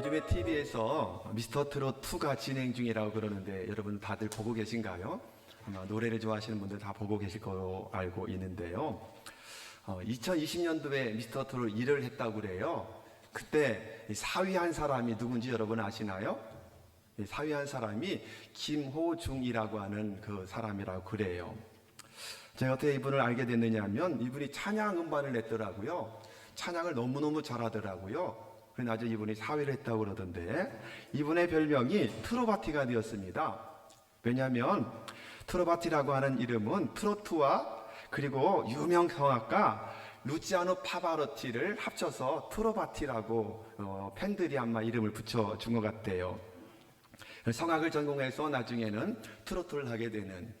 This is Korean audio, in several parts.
요즘에 TV에서 미스터 트롯 2가 진행 중이라고 그러는데 여러분 다들 보고 계신가요? 아마 노래를 좋아하시는 분들 다 보고 계실 거로 알고 있는데요. 2020년도에 미스터 트롯 1을 했다고 그래요. 그때 사위한 사람이 누군지 여러분 아시나요? 사위한 사람이 김호중이라고 하는 그 사람이라고 그래요. 제가 어떻게 이분을 알게 됐느냐 하면 이분이 찬양 음반을 냈더라고요. 찬양을 너무너무 잘하더라고요. 그래서 아주 이분이 사위를 했다고 그러던데 이분의 별명이 트로바티가 되었습니다. 왜냐하면 트로바티라고 하는 이름은 트로트와 그리고 유명 성악가 루치아노 파바로티를 합쳐서 트로바티라고 팬들이 아마 이름을 붙여준 것 같대요. 성악을 전공해서 나중에는 트로트를 하게 되는,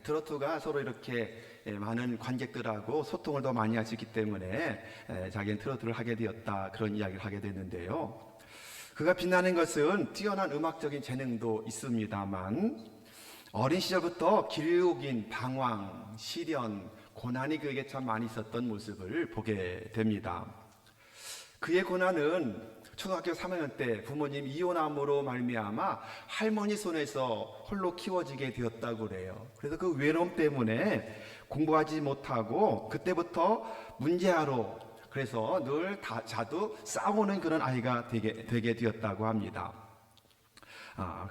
트로트가 서로 이렇게 많은 관객들하고 소통을 더 많이 할 수 있기 때문에 자기는 트로트를 하게 되었다, 그런 이야기를 하게 됐는데요. 그가 빛나는 것은 뛰어난 음악적인 재능도 있습니다만 어린 시절부터 기울긴 방황, 시련, 고난이 그에게 참 많이 있었던 모습을 보게 됩니다. 그의 고난은 초등학교 3학년 때 부모님 이혼함으로 말미암아 할머니 손에서 홀로 키워지게 되었다고 그래요. 그래서 그 외로움 때문에 공부하지 못하고 그때부터 문제아로, 그래서 늘 자주 싸우는 그런 아이가 되게 되었다고 합니다.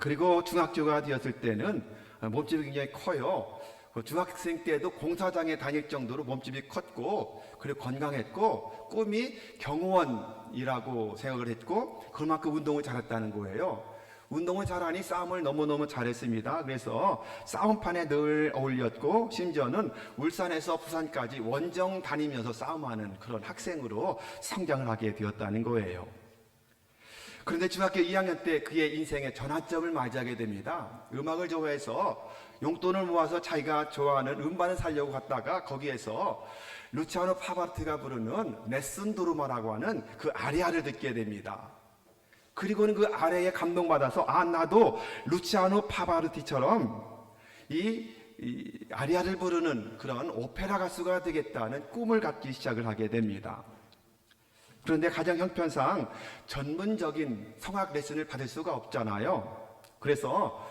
그리고 중학교가 되었을 때는 몸집이 굉장히 커요. 중학생 때도 공사장에 다닐 정도로 몸집이 컸고, 그리고 건강했고, 꿈이 경호원이라고 생각을 했고, 그만큼 운동을 잘했다는 거예요. 운동을 잘하니 싸움을 너무너무 잘했습니다. 그래서 싸움판에 늘 어울렸고, 심지어는 울산에서 부산까지 원정 다니면서 싸움하는 그런 학생으로 성장을 하게 되었다는 거예요. 그런데 중학교 2학년 때 그의 인생의 전환점을 맞이하게 됩니다. 음악을 좋아해서 용돈을 모아서 자기가 좋아하는 음반을 사려고 갔다가 거기에서 루치아노 파바로티가 부르는 네슨 두루마라고 하는 그 아리아를 듣게 됩니다. 그리고는 그 아리아에 감동받아서 나도 루치아노 파바로티처럼 이 아리아를 부르는 그런 오페라 가수가 되겠다는 꿈을 갖기 시작을 하게 됩니다. 그런데 가정 형편상 전문적인 성악 레슨을 받을 수가 없잖아요. 그래서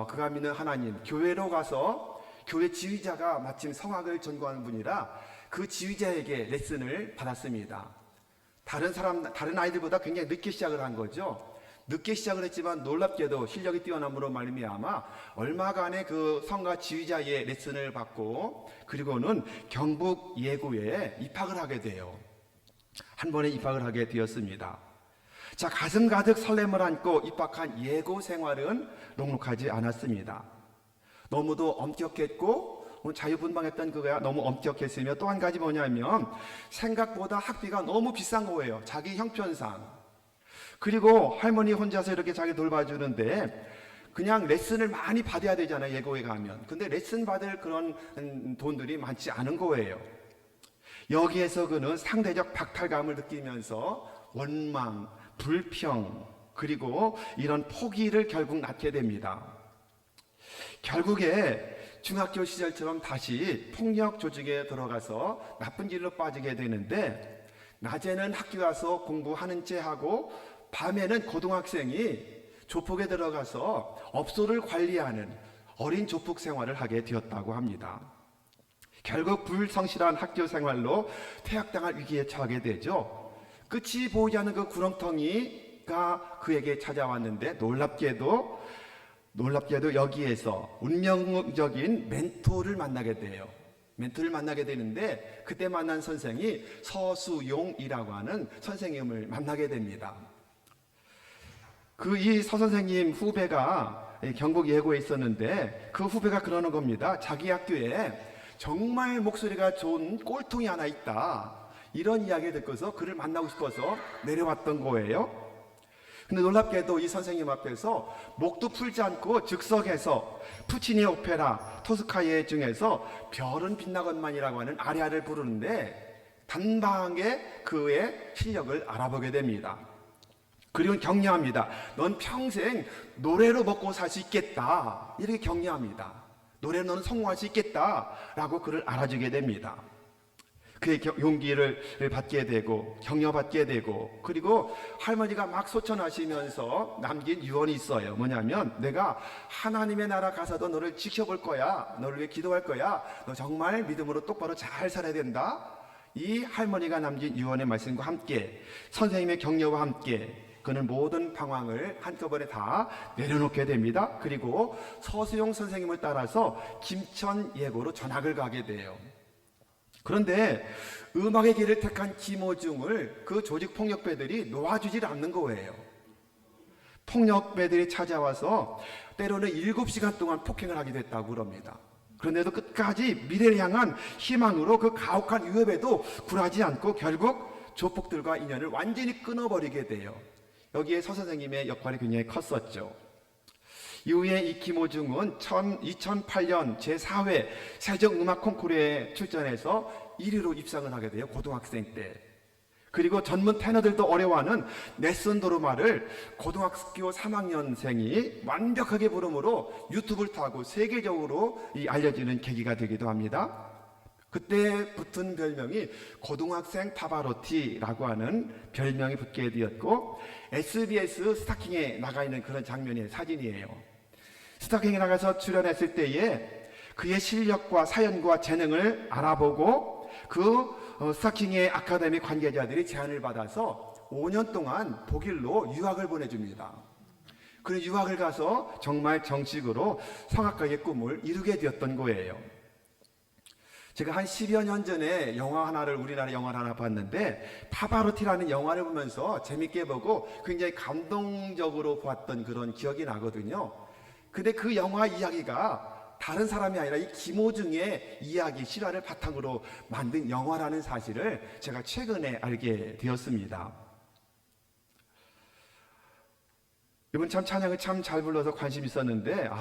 그가 믿는 하나님, 교회로 가서 교회 지휘자가 마침 성악을 전공하는 분이라 그 지휘자에게 레슨을 받았습니다. 다른 아이들보다 굉장히 늦게 시작을 한 거죠. 늦게 시작을 했지만 놀랍게도 실력이 뛰어남으로 말미암아 얼마간의 그 성가 지휘자의 레슨을 받고 그리고는 경북 예구에 입학을 하게 돼요. 한 번에 입학을 하게 되었습니다. 자, 가슴 가득 설렘을 안고 입학한 예고 생활은 녹록하지 않았습니다. 너무도 엄격했고 자유분방했던 그가 너무 엄격했으며 또 한 가지 뭐냐면 생각보다 학비가 너무 비싼 거예요. 자기 형편상. 그리고 할머니 혼자서 이렇게 자기 돌봐주는데 그냥 레슨을 많이 받아야 되잖아요. 예고에 가면. 근데 레슨 받을 그런 돈들이 많지 않은 거예요. 여기에서 그는 상대적 박탈감을 느끼면서 원망, 불평, 그리고 이런 포기를 결국 낳게 됩니다. 결국에 중학교 시절처럼 다시 폭력 조직에 들어가서 나쁜 길로 빠지게 되는데 낮에는 학교 가서 공부하는 채 하고 밤에는 고등학생이 조폭에 들어가서 업소를 관리하는 어린 조폭 생활을 하게 되었다고 합니다. 결국 불성실한 학교 생활로 퇴학당할 위기에 처하게 되죠. 끝이 보이지 않는 그 구렁텅이가 그에게 찾아왔는데 놀랍게도 여기에서 운명적인 멘토를 만나게 돼요. 멘토를 만나게 되는데 그때 만난 선생이 서수용이라고 하는 선생님을 만나게 됩니다. 이 서선생님 후배가 경북 예고에 있었는데 그 후배가 그러는 겁니다. 자기 학교에 정말 목소리가 좋은 꼴통이 하나 있다, 이런 이야기를 듣고서 그를 만나고 싶어서 내려왔던 거예요. 근데 놀랍게도 이 선생님 앞에서 목도 풀지 않고 즉석에서 푸치니 오페라 토스카예 중에서 별은 빛나건만이라고 하는 아리아를 부르는데 단방에 그의 실력을 알아보게 됩니다. 그리고 격려합니다. 넌 평생 노래로 먹고 살 수 있겠다, 이렇게 격려합니다. 노래로 너는 성공할 수 있겠다라고 그를 알아주게 됩니다. 그의 용기를 받게 되고 격려받게 되고, 그리고 할머니가 막 소천하시면서 남긴 유언이 있어요. 뭐냐면, 내가 하나님의 나라 가서도 너를 지켜볼 거야, 너를 위해 기도할 거야, 너 정말 믿음으로 똑바로 잘 살아야 된다. 이 할머니가 남긴 유언의 말씀과 함께 선생님의 격려와 함께 그는 모든 방황을 한꺼번에 다 내려놓게 됩니다. 그리고 서수용 선생님을 따라서 김천 예고로 전학을 가게 돼요. 그런데 음악의 길을 택한 김호중을 그 조직폭력배들이 놓아주질 않는 거예요. 폭력배들이 찾아와서 때로는 7시간 동안 폭행을 하게 됐다고 그럽니다. 그런데도 끝까지 미래를 향한 희망으로 그 가혹한 위협에도 굴하지 않고 결국 조폭들과 인연을 완전히 끊어버리게 돼요. 여기에 서 선생님의 역할이 굉장히 컸었죠. 이후에 이 김호중은 2008년 제4회 세종음악 콩쿠르에 출전해서 1위로 입상을 하게 돼요. 고등학생 때. 그리고 전문 테너들도 어려워하는 넷슨 도르마를 고등학교 3학년생이 완벽하게 부름으로 유튜브를 타고 세계적으로 알려지는 계기가 되기도 합니다. 그때 붙은 별명이 고등학생 파바로티라고 하는 별명이 붙게 되었고, SBS 스타킹에 나가 있는 그런 장면의 사진이에요. 스타킹에 나가서 출연했을 때에 그의 실력과 사연과 재능을 알아보고 그 스타킹의 아카데미 관계자들이 제안을 받아서 5년 동안 독일로 유학을 보내줍니다. 그 유학을 가서 정말 정식으로 성악가의 꿈을 이루게 되었던 거예요. 제가 한 10여 년 전에 우리나라 영화를 하나 봤는데, 파바로티라는 영화를 보면서 재밌게 보고 굉장히 감동적으로 봤던 그런 기억이 나거든요. 근데 그 영화 이야기가 다른 사람이 아니라 이 김호중의 이야기, 실화를 바탕으로 만든 영화라는 사실을 제가 최근에 알게 되었습니다. 이분 참 찬양을 참 잘 불러서 관심 있었는데,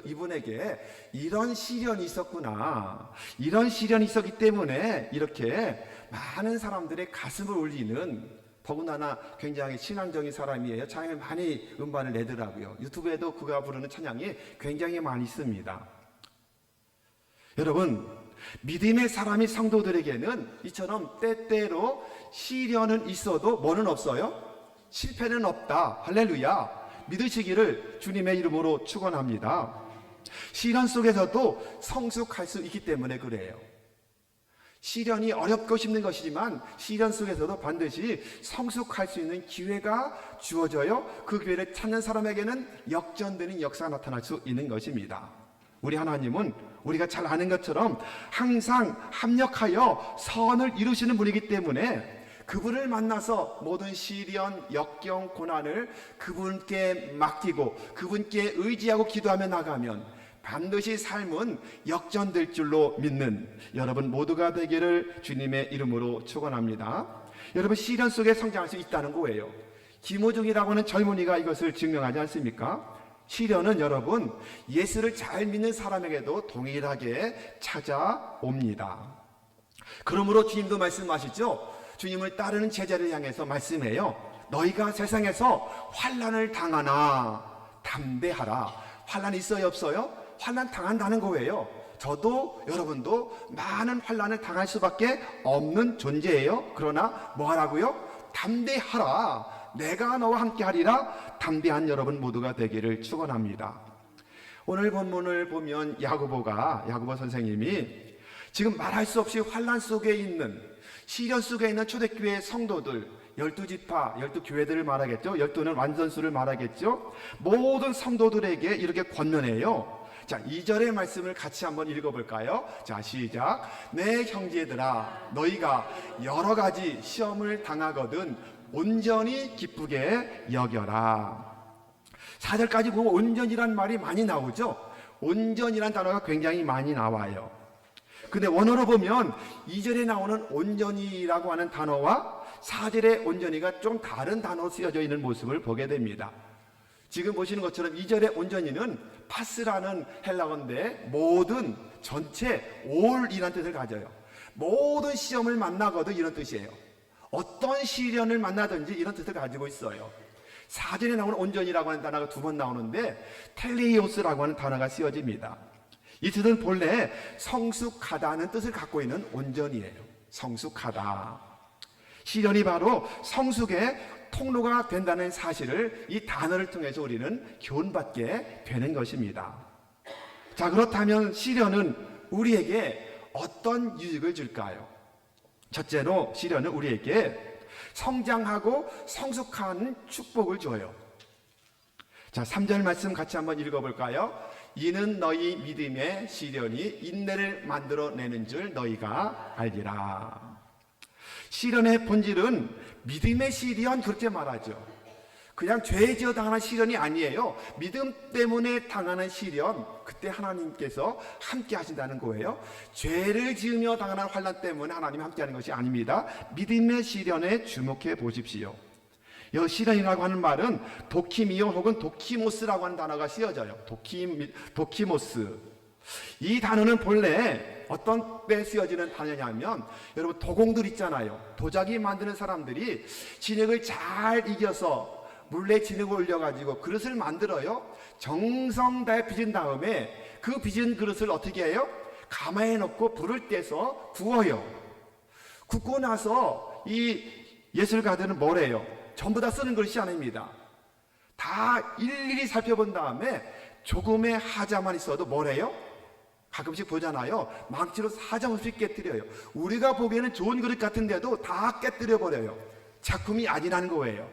이분에게 이런 시련이 있었구나, 이런 시련이 있었기 때문에 이렇게 많은 사람들의 가슴을 울리는, 더군다나 굉장히 신앙적인 사람이에요. 찬양을 많이 음반을 내더라고요. 유튜브에도 그가 부르는 찬양이 굉장히 많이 있습니다. 여러분, 믿음의 사람이 성도들에게는 이처럼 때때로 시련은 있어도 뭐는 없어요? 실패는 없다. 할렐루야. 믿으시기를 주님의 이름으로 축원합니다. 시련 속에서도 성숙할 수 있기 때문에 그래요. 시련이 어렵고 힘든 것이지만 시련 속에서도 반드시 성숙할 수 있는 기회가 주어져요. 그 기회를 찾는 사람에게는 역전되는 역사가 나타날 수 있는 것입니다. 우리 하나님은 우리가 잘 아는 것처럼 항상 합력하여 선을 이루시는 분이기 때문에 그분을 만나서 모든 시련, 역경, 고난을 그분께 맡기고 그분께 의지하고 기도하며 나가면 반드시 삶은 역전될 줄로 믿는 여러분 모두가 되기를 주님의 이름으로 축원합니다. 여러분, 시련 속에 성장할 수 있다는 거예요. 김호중이라고 하는 젊은이가 이것을 증명하지 않습니까? 시련은 여러분, 예수를 잘 믿는 사람에게도 동일하게 찾아옵니다. 그러므로 주님도 말씀하시죠. 주님을 따르는 제자를 향해서 말씀해요. 너희가 세상에서 환난을 당하나 담대하라. 환난이 있어요, 없어요? 환난 당한다는 거예요. 저도 여러분도 많은 환난을 당할 수밖에 없는 존재예요. 그러나 뭐 하라고요? 담대하라. 내가 너와 함께 하리라. 담대한 여러분 모두가 되기를 축원합니다. 오늘 본문을 보면 야고보 선생님이 지금 말할 수 없이 환난 속에 있는, 시련 속에 있는 초대교회 성도들 12지파, 12교회들을 말하겠죠. 12는 완전수를 말하겠죠. 모든 성도들에게 이렇게 권면해요. 자, 2절의 말씀을 같이 한번 읽어볼까요? 자, 시작. 내 형제들아, 너희가 여러 가지 시험을 당하거든 온전히 기쁘게 여겨라. 4절까지 보면 온전이란 말이 많이 나오죠. 온전이란 단어가 굉장히 많이 나와요. 근데 원어로 보면 2절에 나오는 온전이라고 하는 단어와 4절의 온전이가 좀 다른 단어로 쓰여져 있는 모습을 보게 됩니다. 지금 보시는 것처럼 2절의 온전이는 파스라는 헬라어인데 모든, 전체, 올이라는 뜻을 가져요. 모든 시험을 만나거든 이런 뜻이에요. 어떤 시련을 만나든지 이런 뜻을 가지고 있어요. 4절에 나오는 온전이라고 하는 단어가 2번 나오는데 텔레이오스라고 하는 단어가 쓰여집니다. 이 뜻은 본래 성숙하다는 뜻을 갖고 있는 온전이에요. 성숙하다. 시련이 바로 성숙의 통로가 된다는 사실을 이 단어를 통해서 우리는 교훈받게 되는 것입니다. 자, 그렇다면 시련은 우리에게 어떤 유익을 줄까요? 첫째로 시련은 우리에게 성장하고 성숙한 축복을 줘요. 자, 3절 말씀 같이 한번 읽어볼까요? 이는 너희 믿음의 시련이 인내를 만들어내는 줄 너희가 알리라. 시련의 본질은 믿음의 시련, 그렇게 말하죠. 그냥 죄 지어 당하는 시련이 아니에요. 믿음 때문에 당하는 시련, 그때 하나님께서 함께 하신다는 거예요. 죄를 지으며 당하는 환난 때문에 하나님이 함께 하는 것이 아닙니다. 믿음의 시련에 주목해 보십시오. 이 시련이라고 하는 말은 도키미오 혹은 도키모스라고 하는 단어가 쓰여져요. 도키모스. 이 단어는 본래 어떤 때 쓰여지는 단어냐면, 여러분 도공들 있잖아요. 도자기 만드는 사람들이 진흙을 잘 이겨서 물에 진흙을 올려가지고 그릇을 만들어요. 정성 다해 빚은 다음에 그 빚은 그릇을 어떻게 해요? 가마에 넣고 불을 떼서 구워요. 굽고 나서 이 예술가들은 뭐래요? 전부 다 쓰는 그릇이 아닙니다. 다 일일이 살펴본 다음에 조금의 하자만 있어도 뭐래요? 가끔씩 보잖아요. 망치로 사정없이 깨뜨려요. 우리가 보기에는 좋은 그릇 같은데도 다 깨뜨려 버려요. 작품이 아니라는 거예요.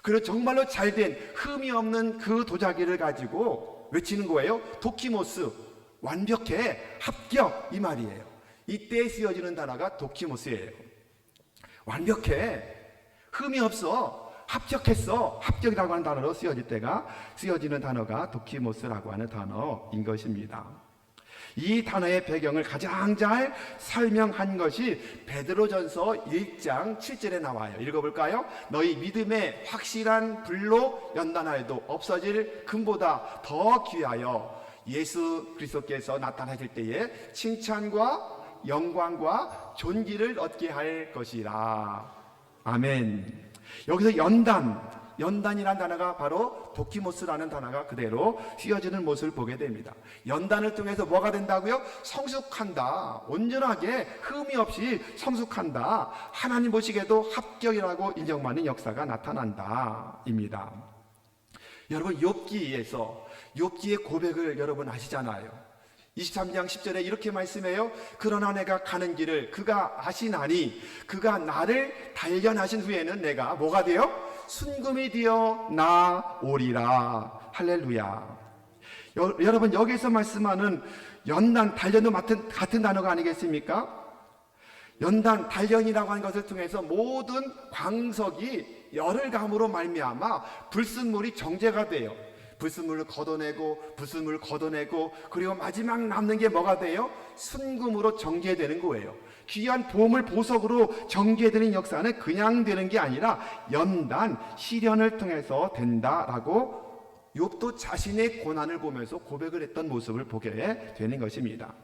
그리고 정말로 잘된 흠이 없는 그 도자기를 가지고 외치는 거예요. 도키모스, 완벽해, 합격, 이 말이에요. 이때 쓰여지는 단어가 도키모스예요. 완벽해, 흠이 없어, 합격했어, 합격이라고 하는 단어로 쓰여지는 단어가 도키모스라고 하는 단어인 것입니다. 이 단어의 배경을 가장 잘 설명한 것이 베드로전서 1장 7절에 나와요. 읽어볼까요? 너희 믿음의 확실한 불로 연단하여도 없어질 금보다 더 귀하여 예수 그리스도께서 나타나실 때에 칭찬과 영광과 존귀를 얻게 할 것이라. 아멘. 여기서 연단이라는 단어가 바로 도키모스라는 단어가 그대로 쓰여지는 모습을 보게 됩니다. 연단을 통해서 뭐가 된다고요? 성숙한다. 온전하게 흠이 없이 성숙한다. 하나님 보시기에도 합격이라고 인정받는 역사가 나타난다 입니다. 여러분, 욥기의 고백을 여러분 아시잖아요. 23장 10절에 이렇게 말씀해요. 그러나 내가 가는 길을 그가 아시나니 그가 나를 단련하신 후에는 내가 뭐가 되어? 순금이 되어 나오리라. 할렐루야. 여러분, 여기서 말씀하는 연단, 단련도 같은 단어가 아니겠습니까? 연단, 단련이라고 하는 것을 통해서 모든 광석이 열을 감으로 말미암아 불순물이 정제가 돼요. 불순물을 걷어내고 그리고 마지막 남는 게 뭐가 돼요? 순금으로 정제되는 거예요. 귀한 보물, 보석으로 정제되는 역사는 그냥 되는 게 아니라 연단, 시련을 통해서 된다라고 욥도 자신의 고난을 보면서 고백을 했던 모습을 보게 되는 것입니다.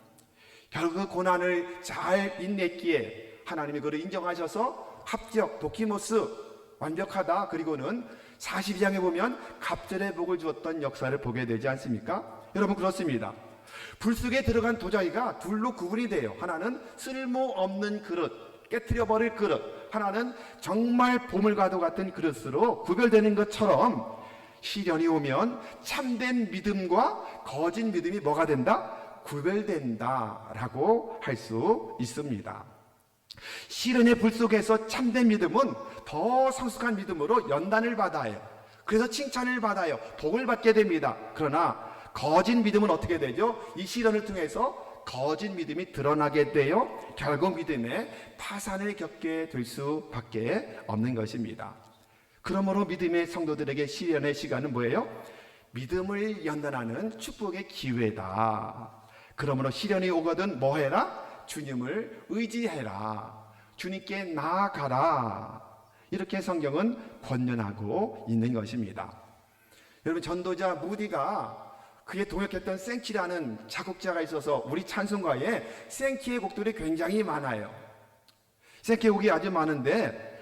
결국 그 고난을 잘 인냈기에 하나님이 그를 인정하셔서 합격, 도키모스, 완벽하다. 그리고는 42장에 보면 갑절의 복을 주었던 역사를 보게 되지 않습니까? 여러분, 그렇습니다. 불 속에 들어간 도자기가 둘로 구분이 돼요. 하나는 쓸모없는 그릇, 깨트려 버릴 그릇, 하나는 정말 보물과도 같은 그릇으로 구별되는 것처럼 시련이 오면 참된 믿음과 거짓 믿음이 뭐가 된다? 구별된다라고 할 수 있습니다. 시련의 불 속에서 참된 믿음은 더 성숙한 믿음으로 연단을 받아요. 그래서 칭찬을 받아요. 복을 받게 됩니다. 그러나 거짓 믿음은 어떻게 되죠? 이 시련을 통해서 거짓 믿음이 드러나게 되어 결국 믿음의 파산을 겪게 될 수밖에 없는 것입니다. 그러므로 믿음의 성도들에게 시련의 시간은 뭐예요? 믿음을 연단하는 축복의 기회다. 그러므로 시련이 오거든 뭐 해라? 주님을 의지해라. 주님께 나아가라. 이렇게 성경은 권면하고 있는 것입니다. 여러분, 전도자 무디가 그에 동역했던 생키라는 작곡자가 있어서 우리 찬송가에 생키의 곡들이 굉장히 많아요. 생키의 곡이 아주 많은데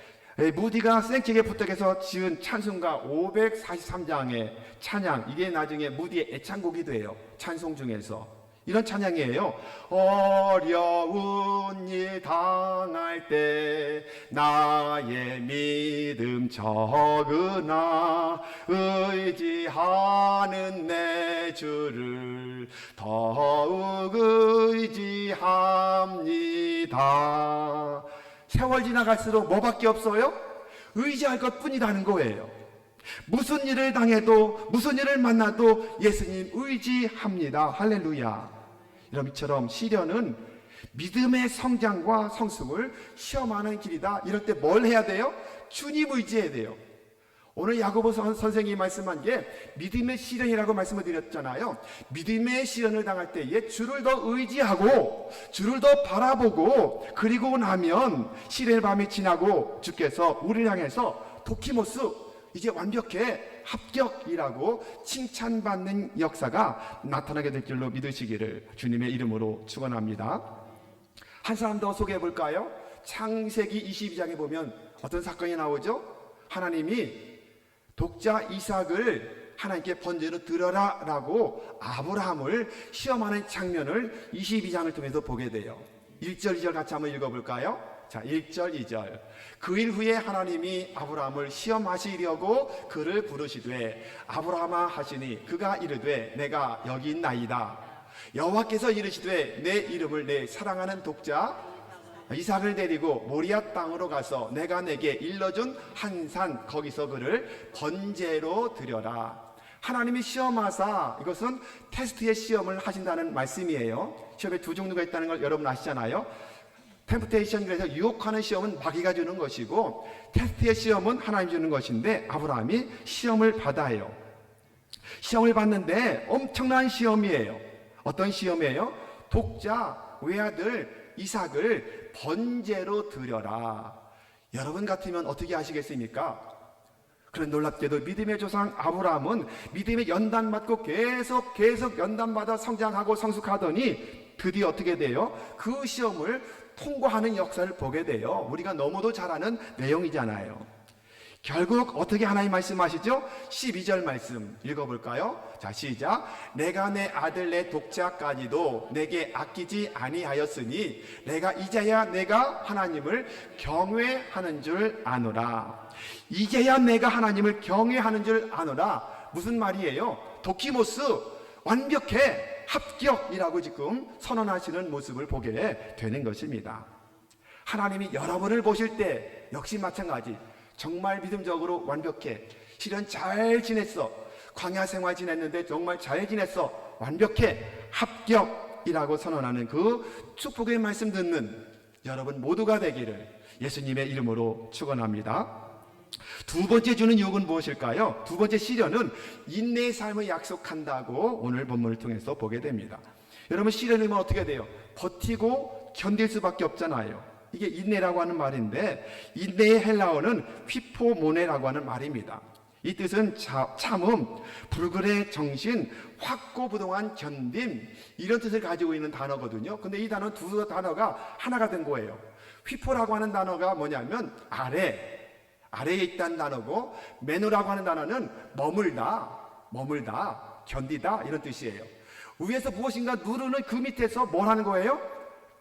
무디가 생키에게 부탁해서 지은 찬송가 543장의 찬양, 이게 나중에 무디의 애창곡이 돼요. 찬송 중에서. 이런 찬양이에요. 어려운 일 당할 때 나의 믿음 적으나 의지하는 내 주를 더욱 의지합니다. 세월 지나갈수록 뭐밖에 없어요? 의지할 것뿐이라는 거예요. 무슨 일을 당해도 무슨 일을 만나도 예수님 의지합니다. 할렐루야. 이처럼 시련은 믿음의 성장과 성숙을 시험하는 길이다. 이럴 때 뭘 해야 돼요? 주님 의지해야 돼요. 오늘 야고보서 선생님이 말씀한 게 믿음의 시련이라고 말씀을 드렸잖아요. 믿음의 시련을 당할 때에 주를 더 의지하고 주를 더 바라보고 그리고 나면 시련의 밤이 지나고 주께서 우리를 향해서 도키모스 이제 완벽해 합격이라고 칭찬받는 역사가 나타나게 될 줄로 믿으시기를 주님의 이름으로 축원합니다. 한 사람 더 소개해 볼까요? 창세기 22장에 보면 어떤 사건이 나오죠? 하나님이 독자 이삭을 하나님께 번제로 드려라 라고 아브라함을 시험하는 장면을 22장을 통해서 보게 돼요. 1절 2절 같이 한번 읽어볼까요? 자, 1절 2절. 그 일 후에 하나님이 아브라함을 시험하시려고 그를 부르시되 아브라함아 하시니 그가 이르되 내가 여기 있나이다. 여호와께서 이르시되 내 이름을 내 사랑하는 독자 이삭을 데리고 모리아 땅으로 가서 내가 내게 일러준 한 산 거기서 그를 번제로 드려라. 하나님이 시험하사, 이것은 테스트의 시험을 하신다는 말씀이에요. 시험에 두 종류가 있다는 걸 여러분 아시잖아요. 템프테이션, 그래서 유혹하는 시험은 마귀가 주는 것이고 테스트의 시험은 하나님이 주는 것인데 아브라함이 시험을 받아요. 시험을 받는데 엄청난 시험이에요. 어떤 시험이에요? 독자 외아들 이삭을 번제로 드려라. 여러분 같으면 어떻게 하시겠습니까? 그런 놀랍게도 믿음의 조상 아브라함은 믿음의 연단 받고 계속 연단 받아 성장하고 성숙하더니 드디어 어떻게 돼요? 그 시험을 통과하는 역사를 보게 돼요. 우리가 너무도 잘 아는 내용이잖아요. 결국 어떻게 하나님 말씀하시죠? 12절 말씀 읽어볼까요? 자, 시작. 내가 내 아들 내 독자까지도 내게 아끼지 아니하였으니 내가 이제야 내가 하나님을 경외하는 줄 아노라. 이제야 내가 하나님을 경외하는 줄 아노라. 무슨 말이에요? 도키모스 완벽해 합격이라고 지금 선언하시는 모습을 보게 되는 것입니다. 하나님이 여러분을 보실 때 역시 마찬가지. 정말 믿음적으로 완벽해. 실은 잘 지냈어. 광야 생활 지냈는데 정말 잘 지냈어. 완벽해. 합격이라고 선언하는 그 축복의 말씀 듣는 여러분 모두가 되기를 예수님의 이름으로 축원합니다. 두 번째 주는 유혹은 무엇일까요? 두 번째 시련은 인내의 삶을 약속한다고 오늘 본문을 통해서 보게 됩니다. 여러분 시련이면 어떻게 돼요? 버티고 견딜 수밖에 없잖아요. 이게 인내라고 하는 말인데 인내의 헬라어는 휘포모네라고 하는 말입니다. 이 뜻은 참음, 불굴의 정신, 확고부동한 견딤 이런 뜻을 가지고 있는 단어거든요. 근데 이 단어는 두 단어가 하나가 된 거예요. 휘포라고 하는 단어가 뭐냐면 아래에 있다는 단어고 메노라고 하는 단어는 머물다, 견디다 이런 뜻이에요. 위에서 무엇인가 누르는 그 밑에서 뭘 하는 거예요?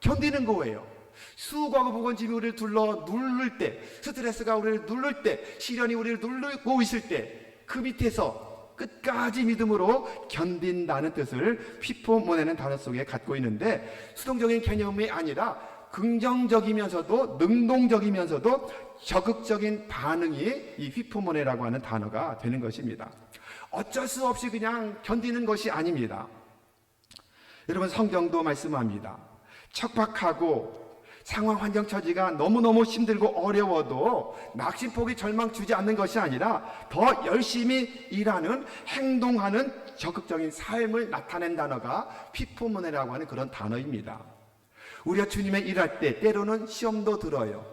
견디는 거예요. 수고하고 무거운 우리를 누를 때, 스트레스가 우리를 누를 때, 시련이 우리를 누르고 있을 때 그 밑에서 끝까지 믿음으로 견딘다는 뜻을 휘포모네는 단어 속에 갖고 있는데 수동적인 개념이 아니라 긍정적이면서도 능동적이면서도 적극적인 반응이 이 휘포모네라고 하는 단어가 되는 것입니다. 어쩔 수 없이 그냥 견디는 것이 아닙니다. 여러분 성경도 말씀합니다. 척박하고 상황 환경 처지가 너무너무 힘들고 어려워도 낙심포기 절망 주지 않는 것이 아니라 더 열심히 일하는 행동하는 적극적인 삶을 나타낸 단어가 휘포모네라고 하는 그런 단어입니다. 우리가 주님의 일할 때 때로는 시험도 들어요.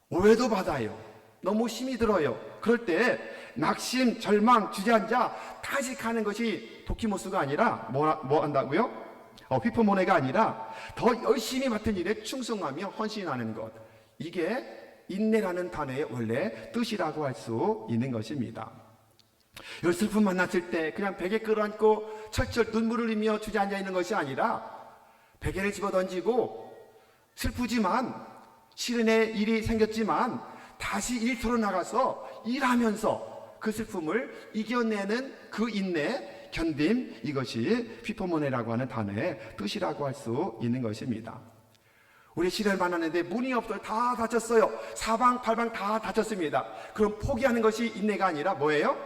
오해도 받아요. 너무 힘이 들어요. 그럴 때 낙심, 절망, 주저앉아 타식하는 것이 도키모스가 아니라 뭐 한다고요? 휘포모네가 아니라 더 열심히 맡은 일에 충성하며 헌신하는 것. 이게 인내라는 단어의 원래 뜻이라고 할 수 있는 것입니다. 열 슬픔 만났을 때 그냥 베개 끌어안고 철철 눈물을 흘리며 주저앉아 있는 것이 아니라 베개를 집어던지고 슬프지만 시련의 일이 생겼지만 다시 일터로 나가서 일하면서 그 슬픔을 이겨내는 그 인내, 견딤, 이것이 피포모네라고 하는 단어의 뜻이라고 할 수 있는 것입니다. 우리 시련을 만나는데 문이 없어요. 다 닫혔어요. 사방팔방 다 닫혔습니다. 그럼 포기하는 것이 인내가 아니라 뭐예요?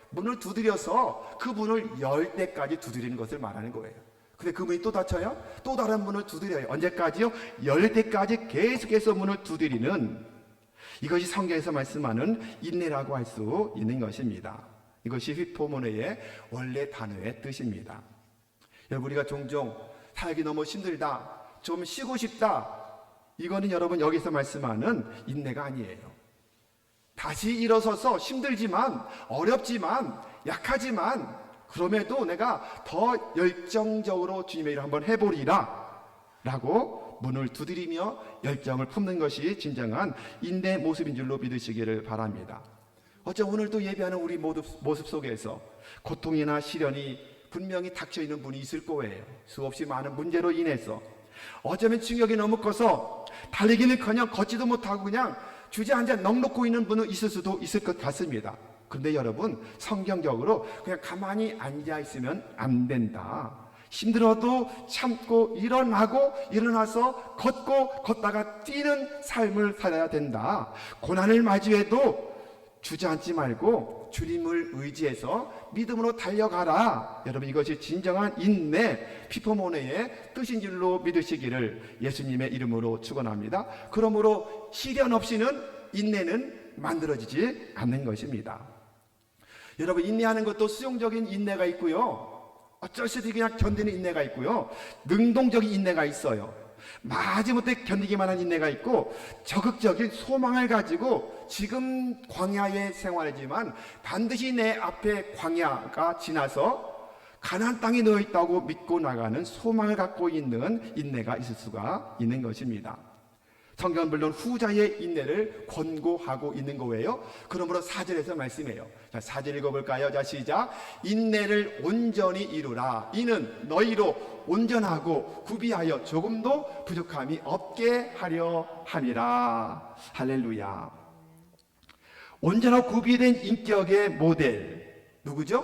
문을 두드려서 그 문을 열 때까지 두드리는 것을 말하는 거예요. 근데 그 문이 또 닫혀요? 또 다른 문을 두드려요. 언제까지요? 열 때까지 계속해서 문을 두드리는, 이것이 성경에서 말씀하는 인내라고 할 수 있는 것입니다. 이것이 휘포모네의 원래 단어의 뜻입니다. 여러분, 우리가 종종 살기 너무 힘들다, 좀 쉬고 싶다, 이거는 여러분 여기서 말씀하는 인내가 아니에요. 다시 일어서서 힘들지만, 어렵지만, 약하지만 그럼에도 내가 더 열정적으로 주님의 일을 한번 해보리라 라고 문을 두드리며 열정을 품는 것이 진정한 인내 모습인 줄로 믿으시기를 바랍니다. 어쩌면 오늘도 예배하는 우리 모습 속에서 고통이나 시련이 분명히 닥쳐있는 분이 있을 거예요. 수없이 많은 문제로 인해서 어쩌면 충격이 너무 커서 달리기는커녕 걷지도 못하고 그냥 주저앉아 넋놓고 있는 분은 있을 수도 있을 것 같습니다. 그런데 여러분, 성경적으로 그냥 가만히 앉아 있으면 안 된다. 힘들어도 참고 일어나서 걷다가 뛰는 삶을 살아야 된다. 고난을 맞이해도 주저앉지 말고 주님을 의지해서 믿음으로 달려가라. 여러분, 이것이 진정한 인내, 피포모네의 뜻인 줄로 믿으시기를 예수님의 이름으로 축원합니다. 그러므로 시련 없이는 인내는 만들어지지 않는 것입니다. 여러분, 인내하는 것도 수용적인 인내가 있고요, 어쩔 수 없이 그냥 견디는 인내가 있고요, 능동적인 인내가 있어요. 마지못해 견디기만 한 인내가 있고, 적극적인 소망을 가지고 지금 광야의 생활이지만 반드시 내 앞에 광야가 지나서 가나안 땅이 놓여 있다고 믿고 나가는 소망을 갖고 있는 인내가 있을 수가 있는 것입니다. 성경은 물론 후자의 인내를 권고하고 있는 거예요. 그러므로 4절에서 말씀해요. 자, 4절 읽어볼까요? 자, 시작. 인내를 온전히 이루라. 이는 너희로 온전하고 구비하여 조금도 부족함이 없게 하려 함이라. 할렐루야. 온전하고 구비된 인격의 모델, 누구죠?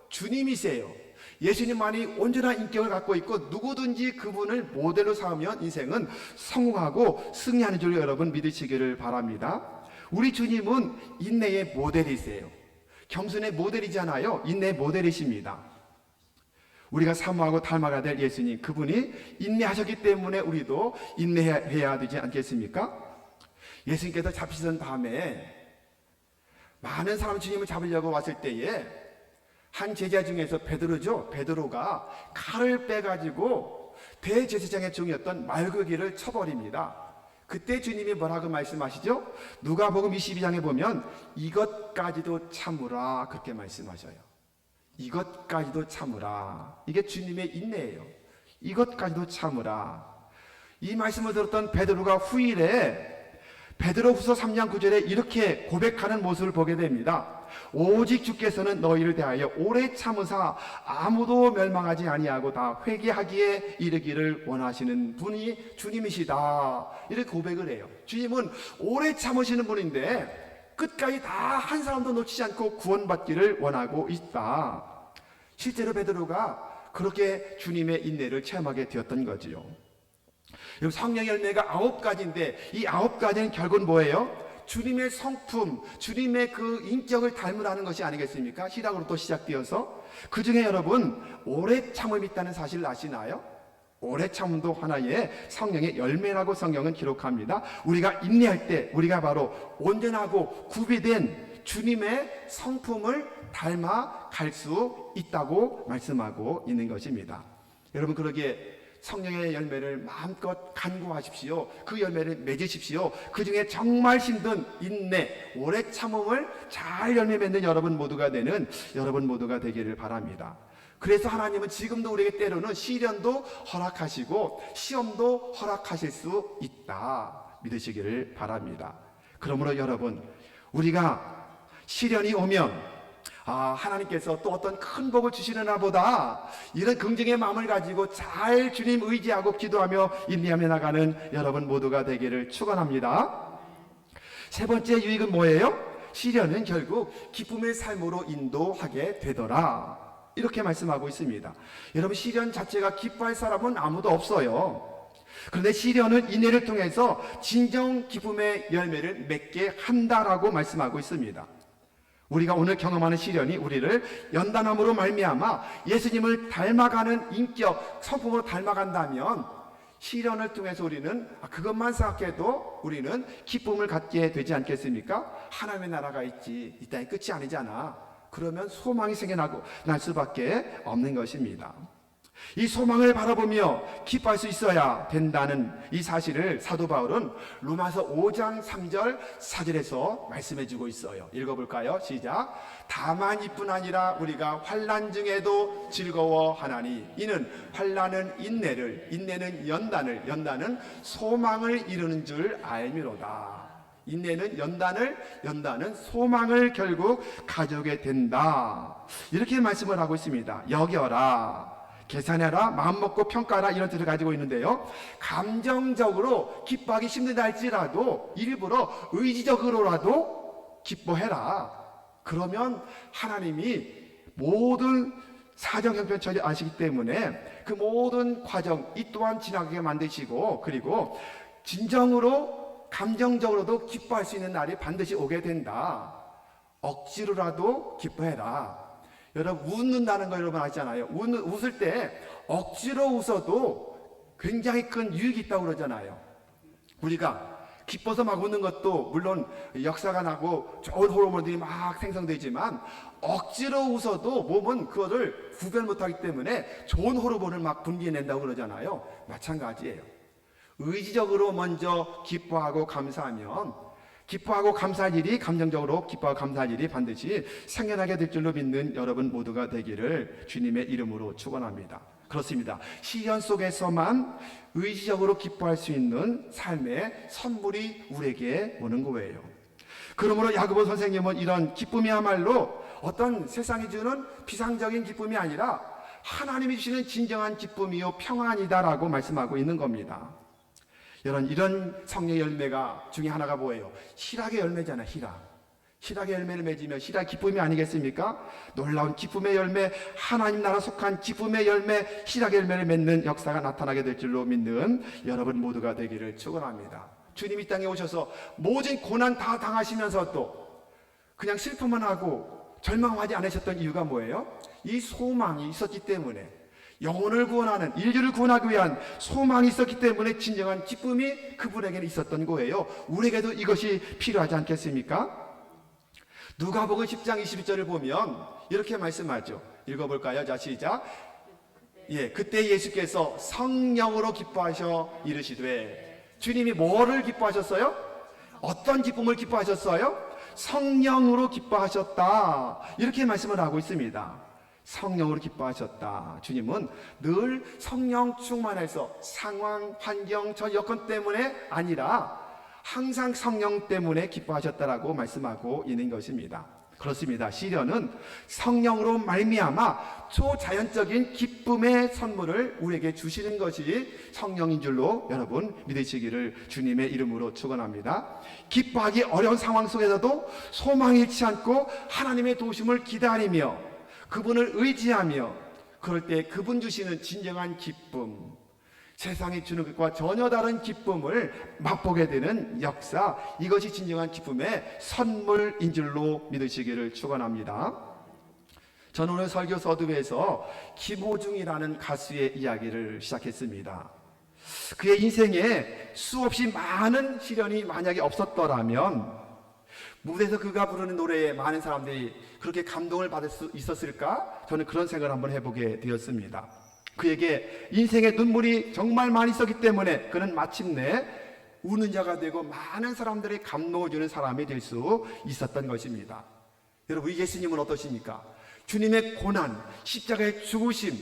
주님이세요. 예수님만이 온전한 인격을 갖고 있고 누구든지 그분을 모델로 삼으면 인생은 성공하고 승리하는 줄 여러분 믿으시기를 바랍니다. 우리 주님은 인내의 모델이세요. 겸손의 모델이잖아요. 인내의 모델이십니다. 우리가 사모하고 닮아가야 될 예수님, 그분이 인내하셨기 때문에 우리도 인내해야 되지 않겠습니까? 예수님께서 잡히던 다음에 많은 사람 주님을 잡으려고 왔을 때에 한 제자 중에서 베드로죠. 베드로가 칼을 빼가지고 대제사장의 종이었던 말고기를 쳐버립니다. 그때 주님이 뭐라고 말씀하시죠? 누가복음 22장에 보면 이것까지도 참으라, 그렇게 말씀하셔요. 이것까지도 참으라. 이게 주님의 인내예요. 이것까지도 참으라. 이 말씀을 들었던 베드로가 후일에 베드로후서 3장 9절에 이렇게 고백하는 모습을 보게 됩니다. 오직 주께서는 너희를 대하여 오래 참으사 아무도 멸망하지 아니하고 다 회개하기에 이르기를 원하시는 분이 주님이시다. 이렇게 고백을 해요. 주님은 오래 참으시는 분인데 끝까지 다 한 사람도 놓치지 않고 구원받기를 원하고 있다. 실제로 베드로가 그렇게 주님의 인내를 체험하게 되었던 거지요. 성령의 열매가 9가지인데 이 9가지는 결국은 뭐예요? 주님의 성품, 주님의 그 인격을 닮으라는 것이 아니겠습니까? 시작으로 또 시작되어서 그 중에 여러분 오래 참음이 있다는 사실을 아시나요? 오래 참음도 하나의 성령의 열매라고 성경은 기록합니다. 우리가 인내할 때 우리가 바로 온전하고 구비된 주님의 성품을 닮아 갈 수 있다고 말씀하고 있는 것입니다. 여러분, 그러기에 성령의 열매를 마음껏 간구하십시오. 그 열매를 맺으십시오. 그 중에 정말 힘든 인내, 오래 참음을 잘 열매 맺는 여러분 모두가 되기를 바랍니다. 그래서 하나님은 지금도 우리에게 때로는 시련도 허락하시고 시험도 허락하실 수 있다. 믿으시기를 바랍니다. 그러므로 여러분, 우리가 시련이 오면 하나님께서 또 어떤 큰 복을 주시려나 보다, 이런 긍정의 마음을 가지고 잘 주님 의지하고 기도하며 인내하며 나가는 여러분 모두가 되기를 축원합니다. 세 번째 유익은 뭐예요? 시련은 결국 기쁨의 삶으로 인도하게 되더라, 이렇게 말씀하고 있습니다. 여러분, 시련 자체가 기뻐할 사람은 아무도 없어요. 그런데 시련은 인내를 통해서 진정 기쁨의 열매를 맺게 한다라고 말씀하고 있습니다. 우리가 오늘 경험하는 시련이 우리를 연단함으로 말미암아 예수님을 닮아가는 인격, 성품으로 닮아간다면, 시련을 통해서 우리는 그것만 생각해도 우리는 기쁨을 갖게 되지 않겠습니까? 하나님의 나라가 있지, 이 땅이 끝이 아니잖아. 그러면 소망이 생겨나고 날 수밖에 없는 것입니다. 이 소망을 바라보며 기뻐할 수 있어야 된다는 이 사실을 사도 바울은 로마서 5장 3절 4절에서 말씀해 주고 있어요. 읽어볼까요? 시작. 다만 이뿐 아니라 우리가 환난 중에도 즐거워하나니 이는 환난은 인내를, 인내는 연단을, 연단은 소망을 이루는 줄 알미로다. 인내는 연단을, 연단은 소망을 결국 가져오게 된다, 이렇게 말씀을 하고 있습니다. 여겨라, 계산해라, 마음먹고 평가하라, 이런 뜻을 가지고 있는데요, 감정적으로 기뻐하기 힘들다 할지라도 일부러 의지적으로라도 기뻐해라. 그러면 하나님이 모든 사정 형편처리 아시기 때문에 그 모든 과정 이 또한 지나가게 만드시고, 그리고 진정으로 감정적으로도 기뻐할 수 있는 날이 반드시 오게 된다. 억지로라도 기뻐해라. 여러분, 웃는다는 거 여러분 아시잖아요. 웃을 때 억지로 웃어도 굉장히 큰 유익이 있다고 그러잖아요. 우리가 기뻐서 막 웃는 것도 물론 역사가 나고 좋은 호르몬들이 막 생성되지만, 억지로 웃어도 몸은 그거를 구별 못하기 때문에 좋은 호르몬을 막 분비해낸다고 그러잖아요. 마찬가지예요. 의지적으로 먼저 기뻐하고 감사하면, 기뻐하고 감사할 일이, 감정적으로 기뻐하고 감사할 일이 반드시 생겨나게 될 줄로 믿는 여러분 모두가 되기를 주님의 이름으로 축원합니다. 그렇습니다. 시련 속에서만 의지적으로 기뻐할 수 있는 삶의 선물이 우리에게 오는 거예요. 그러므로 야고보 선생님은 이런 기쁨이야말로 어떤 세상이 주는 비상적인 기쁨이 아니라 하나님이 주시는 진정한 기쁨이요 평안이다라고 말씀하고 있는 겁니다. 여러분, 이런 성령의 열매가 중에 하나가 뭐예요? 희락의 열매잖아요. 희락의 열매를 맺으면 희락 기쁨이 아니겠습니까? 놀라운 기쁨의 열매, 하나님 나라 속한 기쁨의 열매, 희락의 열매를 맺는 역사가 나타나게 될 줄로 믿는 여러분 모두가 되기를 축원합니다. 주님이 땅에 오셔서 모든 고난 다 당하시면서도 그냥 슬픔만 하고 절망하지 않으셨던 이유가 뭐예요? 이 소망이 있었기 때문에, 영혼을 구원하는, 인류를 구원하기 위한 소망이 있었기 때문에 진정한 기쁨이 그분에게는 있었던 거예요. 우리에게도 이것이 필요하지 않겠습니까? 누가복음 10장 22절을 보면 이렇게 말씀하죠. 읽어볼까요? 자, 시작. 그때 예수께서 성령으로 기뻐하셔 이르시되, 주님이 뭐를 기뻐하셨어요? 어떤 기쁨을 기뻐하셨어요? 성령으로 기뻐하셨다, 이렇게 말씀을 하고 있습니다. 성령으로 기뻐하셨다. 주님은 늘 성령 충만해서 상황, 환경, 저 여건 때문에 아니라 항상 성령 때문에 기뻐하셨다라고 말씀하고 있는 것입니다. 그렇습니다. 시련은 성령으로 말미암아 초자연적인 기쁨의 선물을 우리에게 주시는 것이 성령인 줄로 여러분 믿으시기를 주님의 이름으로 축원합니다. 기뻐하기 어려운 상황 속에서도 소망 잃지 않고 하나님의 도우심을 기다리며 그분을 의지하며, 그럴 때 그분 주시는 진정한 기쁨, 세상이 주는 것과 전혀 다른 기쁨을 맛보게 되는 역사, 이것이 진정한 기쁨의 선물인 줄로 믿으시기를 축원합니다. 저는 오늘 설교 서두에서 김호중이라는 가수의 이야기를 시작했습니다. 그의 인생에 수없이 많은 시련이 만약에 없었더라면 무대에서 그가 부르는 노래에 많은 사람들이 그렇게 감동을 받을 수 있었을까? 저는 그런 생각을 한번 해보게 되었습니다. 그에게 인생의 눈물이 정말 많이 있었기 때문에 그는 마침내 우는 자가 되고 많은 사람들의 감동을 주는 사람이 될 수 있었던 것입니다. 여러분, 예수님은 어떠십니까? 주님의 고난, 십자가의 죽으심,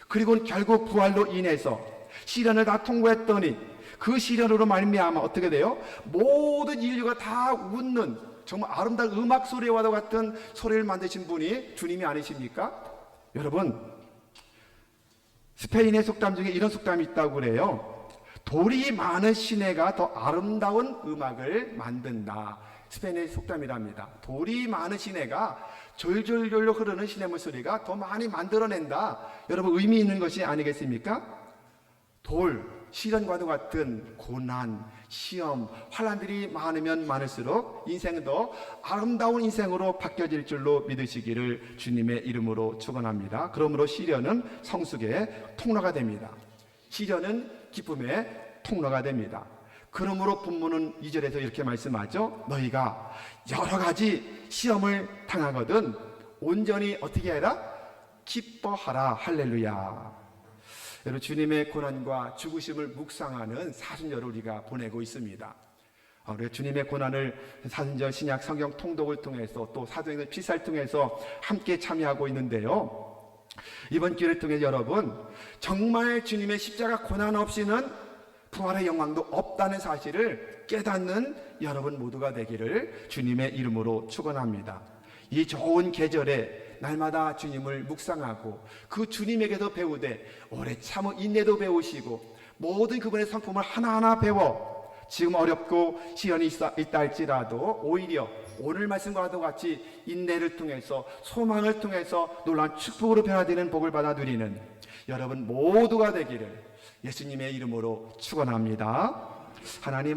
그리고 결국 부활로 인해서 시련을 다 통과했더니 그 시련으로 말미암아 어떻게 돼요? 모든 인류가 다 웃는 정말 아름다운 음악 소리와도 같은 소리를 만드신 분이 주님이 아니십니까? 여러분, 스페인의 속담 중에 이런 속담이 있다고 그래요. 돌이 많은 시내가 더 아름다운 음악을 만든다. 스페인의 속담이랍니다. 돌이 많은 시내가 졸졸졸 흐르는 시냇물 소리가 더 많이 만들어낸다. 여러분, 의미 있는 것이 아니겠습니까? 돌, 시련과도 같은 고난, 시험, 환난들이 많으면 많을수록 인생은 더 아름다운 인생으로 바뀌어질 줄로 믿으시기를 주님의 이름으로 축원합니다. 그러므로 시련은 성숙의 통로가 됩니다. 시련은 기쁨의 통로가 됩니다. 그러므로 본문은 2절에서 이렇게 말씀하죠. 너희가 여러 가지 시험을 당하거든 온전히 어떻게 해라? 기뻐하라. 할렐루야. 여러분, 주님의 고난과 죽으심을 묵상하는 사순절을 우리가 보내고 있습니다. 우리가 주님의 고난을 사순절 신약 성경 통독을 통해서 또 사도행전 피사를 통해서 함께 참여하고 있는데요. 이번 기회를 통해 여러분, 정말 주님의 십자가 고난 없이는 부활의 영광도 없다는 사실을 깨닫는 여러분 모두가 되기를 주님의 이름으로 축원합니다. 이 좋은 계절에 날마다 주님을 묵상하고 그 주님에게도 배우되 오래 참은 인내도 배우시고 모든 그분의 성품을 하나하나 배워 지금 어렵고 시련이 있다 할지라도 오히려 오늘 말씀과도 같이 인내를 통해서 소망을 통해서 놀라운 축복으로 변화되는 복을 받아 누리는 여러분 모두가 되기를 예수님의 이름으로 축원합니다. 하나님